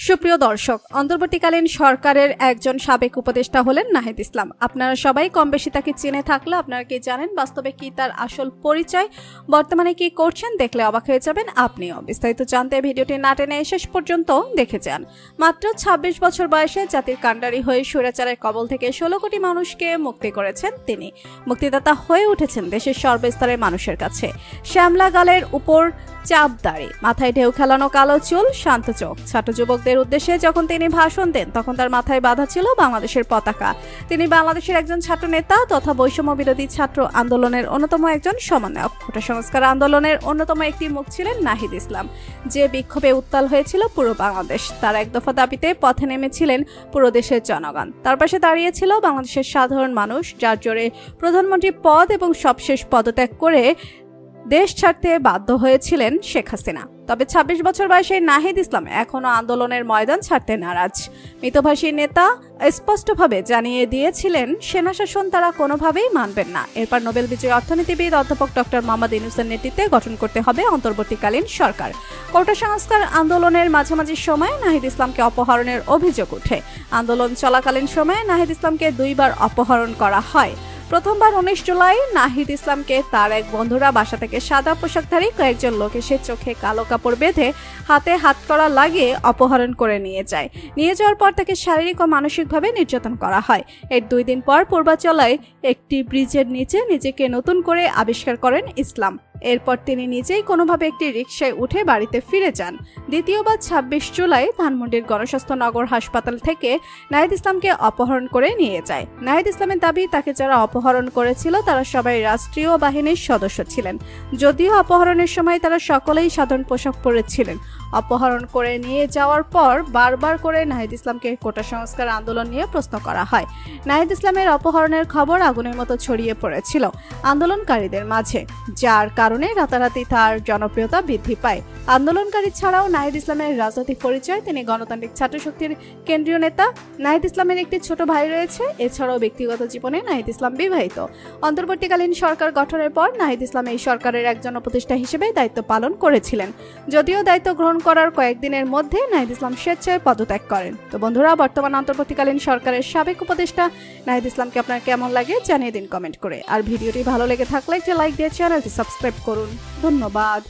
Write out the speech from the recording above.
সুপ্রিয় দর্শক, অন্তর্বর্তীকালীন সরকারের একজন সাবেক উপদেষ্টা হলেন নাহিদ ইসলাম। আপনারা সবাই কম বেশি তাকে চিনে থাকলে আপনারা কি জানেন বাস্তবে কি তার আসল পরিচয়, বর্তমানে কি করছেন দেখলে অবাক হয়ে যাবেন আপনিও। বিস্তারিত জানতে ভিডিওটি না টেনে শেষ পর্যন্ত দেখে যান। মাত্র ২৬ বছর বয়সে জাতির কাণ্ডারি হয়ে স্বৈরাচারের কবল থেকে ১৬ কোটি মানুষকে মুক্তি করেছেন তিনি। মুক্তিদাতা হয়ে উঠেছেন দেশের সর্বস্তরের মানুষের কাছে। শ্যামলা গালের উপর চাপ দাড়ি, মাথায় ঢেউ খেলানো কালো চুল, শান্ত চোখ। ছাত্র যুবকদের উদ্দেশ্যে যখন তিনি ভাষণ দেন তখন তার মাথায় বাঁধা ছিল বাংলাদেশের পতাকা। তিনি বাংলাদেশের একজন ছাত্র নেতা তথা বৈষম্য বিরোধী ছাত্র আন্দোলনের অন্যতম একজন সমন্বয়ক। কোটা সংস্কার আন্দোলনের অন্যতম একটি মুখ ছিলেন নাহিদ ইসলাম, যে বিক্ষোভে উত্তাল হয়েছিল পুরো বাংলাদেশ। তার এক দফা দাবিতে পথে নেমেছিলেন পুরো দেশের জনগণ। তার পাশে দাঁড়িয়েছিল বাংলাদেশের সাধারণ মানুষ, যার জোরে প্রধানমন্ত্রী পদ এবং সবশেষ পদত্যাগ করে দেশ ছাড়তে বাধ্য হয়েছিলেন শেখ হাসিনা। তবে ২৬ বছর বয়সে নাহিদ ইসলাম এখনো আন্দোলনের ময়দান ছাড়তে নারাজ। মিতভাষী নেতা স্পষ্টভাবে জানিয়ে দিয়েছিলেন সেনা শাসন তারা কোনোভাবেই মানবেন না। এরপর নোবেল বিজয়ী অর্থনীতিবিদ অধ্যাপক ডক্টর মোহাম্মদ ইউনূসের নেতৃত্বে গঠন করতে হবে অন্তর্বর্তীকালীন সরকার। কোটা সংস্কার আন্দোলনের মাঝামাঝি সময়ে নাহিদ ইসলামকে অপহরণের অভিযোগ ওঠে। আন্দোলন চলাকালীন সময়ে নাহিদ ইসলামকে ২ বার অপহরণ করা হয়। প্রথমবার ১৯ জুলাই নাহিদ ইসলামকে তার এক বন্ধুরা বাসা থেকে সাদা পোশাকধারী কয়েকজন লোক এসে চোখে কালো কাপড় বেঁধে হাতে হাতকড়া লাগিয়ে অপহরণ করে নিয়ে যায়। নিয়ে যাওয়ার পর তাকে শারীরিক ও মানসিকভাবে নির্যাতন করা হয়। এর ২ দিন পর পূর্বাচলায় একটি ব্রিজের নিচে নিজেকে নতুন করে আবিষ্কার করেন ইসলাম। এরপর তিনি নিজেই কোনোভাবে একটি রিকশায় উঠে বাড়িতে ফিরে যান। দ্বিতীয়বার ২৬ জুলাই ধানমন্ডির গণস্বাস্থ্য নগর হাসপাতাল থেকে নাহিদ ইসলামকে অপহরণ করে নিয়ে যায়। নাহিদ ইসলামের দাবি, তাকে যারা অপহরণ করেছিল তারা সবাই রাষ্ট্রীয় বাহিনীর সদস্য ছিলেন, যদিও অপহরণের সময় তারা সকলেই সাধারণ পোশাক পরেছিলেন। অপহরণ করে নিয়ে যাওয়ার পর বারবার করে নাহিদ ইসলামকে কোটা সংস্কার আন্দোলন নিয়ে প্রশ্ন করা হয়। নাহিদ ইসলামের অপহরণের খবর আগুনের মতো ছড়িয়ে পড়েছিল আন্দোলনকারীদের মাঝে, যার কারণে রাতারাতি তার জনপ্রিয়তা বৃদ্ধি পায়। আন্দোলনকারী ছাড়াও নাহিদ ইসলামের রাজনৈতিক পরিচয়, তিনি গণতান্ত্রিক ছাত্রশক্তির কেন্দ্রীয় নেতা। নাহিদ ইসলামের একটি ছোট ভাই রয়েছে। এছাড়াও ব্যক্তিগত জীবনে নাহিদ ইসলাম বিবাহিত। অন্তর্বর্তীকালীন সরকার গঠনের পর নাহিদ ইসলাম এই সরকারের একজন উপদেষ্টা হিসেবে দায়িত্ব পালন করেছিলেন। যদিও দায়িত্ব গ্রহণ করার কয়েকদিনের মধ্যে নাহিদ ইসলাম স্বেচ্ছায় পদত্যাগ করেন। তো বন্ধুরা, বর্তমান অন্তর্বর্তীকালীন সরকারের সাবেক উপদেষ্টা নাহিদ ইসলামকে আপনার কেমন লাগে জানিয়ে দিন কমেন্ট করে। আর ভিডিওটি ভালো লেগে থাকলে একটি লাইক দিয়ে চ্যানেলটি সাবস্ক্রাইব করুন। ধন্যবাদ।